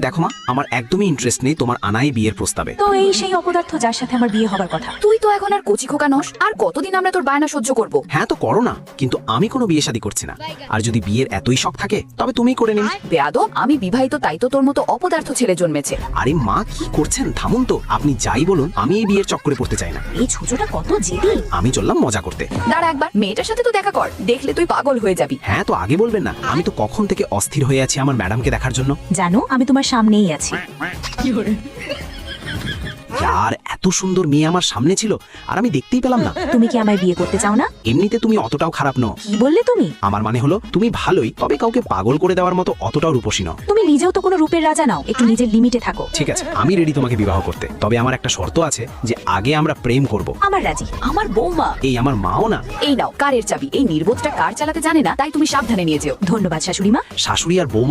দেখো মা, আমার একদমই ইন্টারেস্ট নেই তোমার আনাই বিয়ের প্রস্তাবে। তো এই সেই অপদার্থ যার সাথে আমার বিয়ে হবার কথা। তুই তো এখন আর কচি খোকা নস, আর কতদিন আমরা তোর বায়না সহ্য করব? হ্যাঁ তো করো না, কিন্তু আমি কোনো বিয়ে শাদী করছি না। আর যদি বিয়ের এতই শখ থাকে তবে তুমিই করে নিন। বেয়াদব, আমি বিবাহিত, তাই তো তোর মতো অপদার্থ ছেলে জন্মেছে। আরে মা, কি করছেন? থামুন তো। আপনি যাই বলুন, আমি এই বিয়ের চক্করে পড়তে চাই না। এই ছোটটা কত জেদি। আমি চললাম মজা করতে। দাঁড়া একবার, মেয়েটার সাথে তো দেখা কর, দেখলে তুই পাগল হয়ে যাবি। হ্যাঁ তো আগে বলবেন না? আমি তো কখন থেকে অস্থির হয়ে আছি আমার ম্যাডামকে দেখার জন্য। জানো, আমি তোমার সামনেই আছি। আর এত সুন্দর মেয়ে আমার সামনে ছিল আর আমি দেখতেই পেলাম না। তুমি কি আমায় বিয়ে করতে চাও না? এমনিতে তুমি অতটাও খারাপ নও। কি বললে তুমি? আমার মানে হলো তুমি ভালোই, তবে কাউকে পাগল করে দেওয়ার মতো অতটাও রূপসী নও। তুমি নিজেও তো কোনো রূপের রাজা নাও, একটু নিজের লিমিটে থাকো। ঠিক আছে, আমি রেডি তোমাকে বিবাহ করতে, তবে আমার একটা শর্ত আছে যে আগে আমরা প্রেম করব। আমার রাজি। আমার বৌমা। এই আমার মাও না। এই নাও কারের চাবি। এই নির্বোধটা কার চালাতে জানে না, তাই তুমি সাবধানে নিয়ে যেও। ধন্যবাদ শাশুড়ি মা। শাশুড়ি আর বৌমা